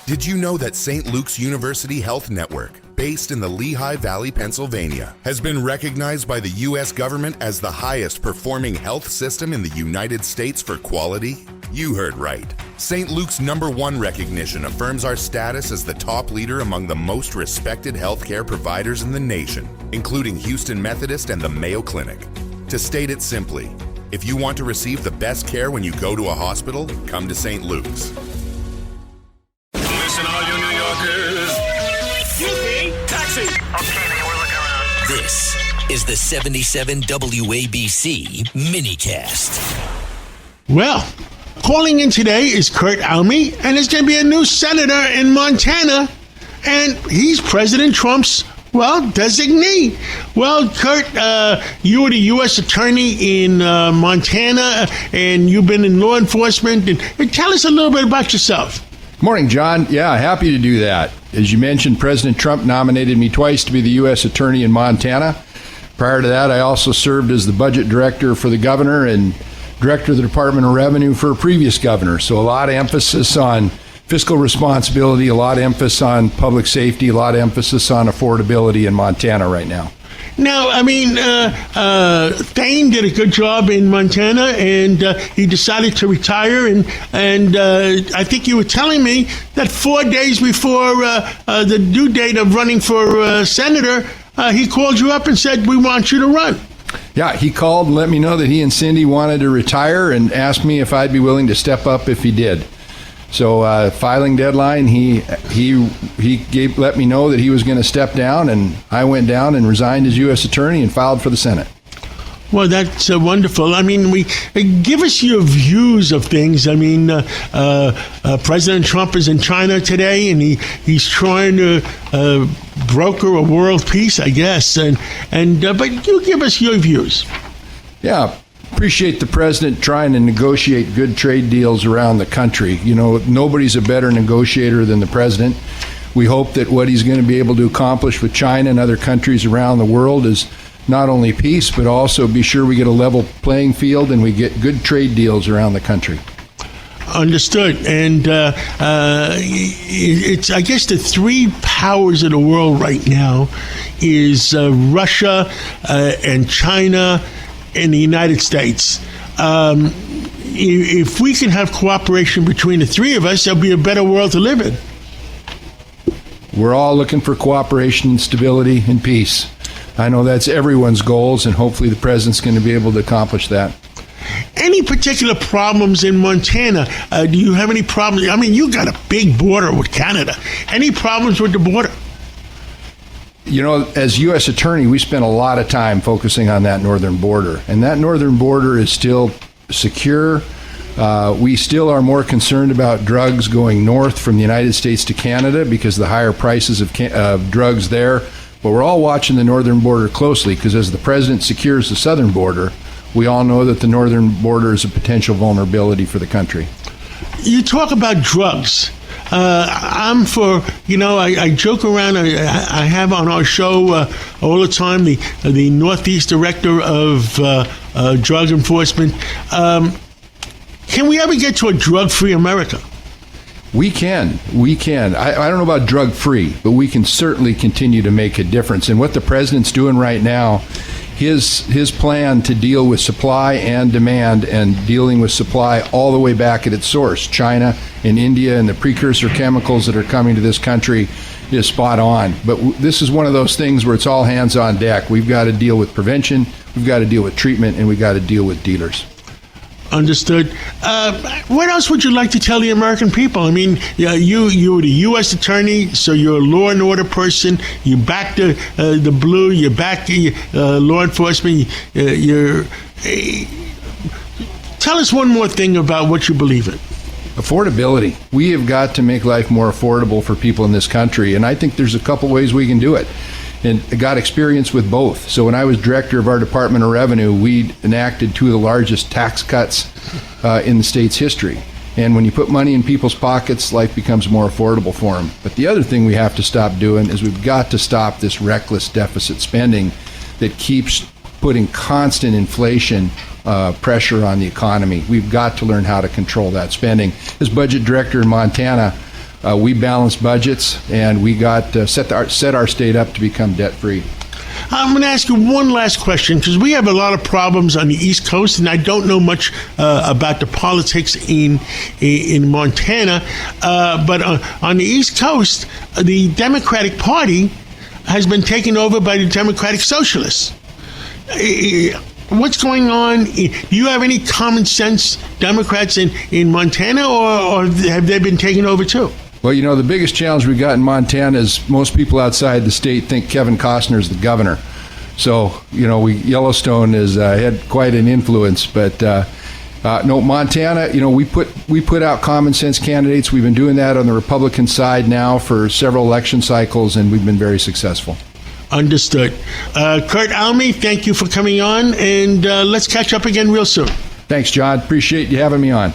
Did you know that St. Luke's University Health Network, based in the Lehigh Valley, Pennsylvania, has been recognized by the U.S. government as the highest performing health system in the United States for quality? You heard right. St. Luke's #1 recognition affirms our status as the top leader among the most respected healthcare providers in the nation, including Houston Methodist and the Mayo Clinic. To state it simply, if you want to receive the best care when you go to a hospital, come to St. Luke's. Listen, all you New Yorkers. Excuse me, taxi. Okay, man, we're looking around. This is the 77 WABC minicast. Well, calling in today is Kurt Alme, and there's going to be a new senator in Montana, and he's President Trump's, designee. Well, Kurt, you were the U.S. attorney in Montana, and you've been in law enforcement. And tell us a little bit about yourself. Morning, John. Yeah, happy to do that. As you mentioned, President Trump nominated me twice to be the U.S. attorney in Montana. Prior to that, I also served as the budget director for the governor and director of the Department of Revenue for a previous governor. So a lot of emphasis on fiscal responsibility, a lot of emphasis on public safety, a lot of emphasis on affordability in Montana right now. Now, Thane did a good job in Montana, and he decided to retire. And I think you were telling me that 4 days before the due date of running for senator, he called you up and said, "We want you to run." Yeah, he called and let me know that he and Cindy wanted to retire and asked me if I'd be willing to step up if he did. So filing deadline, he let me know that he was going to step down, and I went down and resigned as U.S. attorney and filed for the Senate. Well, that's wonderful. Give us your views of things. President Trump is in China today, and he's trying to broker a world peace, I guess. But you give us your views. Yeah. Appreciate the president trying to negotiate good trade deals around the country. You know, nobody's a better negotiator than the president. We hope that what he's going to be able to accomplish with China and other countries around the world is not only peace, but also be sure we get a level playing field and we get good trade deals around the country. Understood. And it's, I guess, the three powers of the world right now is Russia and China in the United States. If we can have cooperation between the three of us, there'll be a better world to live in. We're all looking for cooperation and stability and peace. I know that's everyone's goals, and hopefully the president's going to be able to accomplish that. Any particular problems in Montana? Do you have any problems? You got a big border with Canada. Any problems with the border? You know, as U.S. attorney, we spent a lot of time focusing on that northern border, and that northern border is still secure. We still are more concerned about drugs going north from the United States to Canada because of the higher prices of drugs there. But we're all watching the northern border closely because as the president secures the southern border, we all know that the northern border is a potential vulnerability for the country. You talk about drugs. I'm for, I joke around. I have on our show all the time the Northeast Director of Drug Enforcement. Can we ever get to a drug-free America? We can. I don't know about drug-free, but we can certainly continue to make a difference. And what the president's doing right now, his plan to deal with supply and demand and dealing with supply all the way back at its source, China and India and the precursor chemicals that are coming to this country, is spot on. But this is one of those things where it's all hands on deck. We've got to deal with prevention, we've got to deal with treatment, and we've got to deal with dealers. Understood. What else would you like to tell the American people? You were the U.S. attorney, so you're a law and order person. You back the blue. You back law enforcement. Tell us one more thing about what you believe in. Affordability. We have got to make life more affordable for people in this country, and I think there's a couple ways we can do it. And I got experience with both. So when I was director of our Department of Revenue, we enacted two of the largest tax cuts in the state's history. And when you put money in people's pockets, life becomes more affordable for them. But the other thing we have to stop doing is we've got to stop this reckless deficit spending that keeps putting constant inflation pressure on the economy. We've got to learn how to control that spending. As budget director in Montana, we balanced budgets, and we got set our state up to become debt-free. I'm going to ask you one last question, because we have a lot of problems on the East Coast, and I don't know much about the politics in Montana. But on the East Coast, the Democratic Party has been taken over by the Democratic Socialists. What's going on? Do you have any common sense Democrats in Montana, or have they been taken over too? Well, the biggest challenge we got in Montana is most people outside the state think Kevin Costner is the governor. So, Yellowstone has had quite an influence. But no, Montana, we put out common sense candidates. We've been doing that on the Republican side now for several election cycles, and we've been very successful. Understood. Kurt Alme, thank you for coming on, and let's catch up again real soon. Thanks, John. Appreciate you having me on.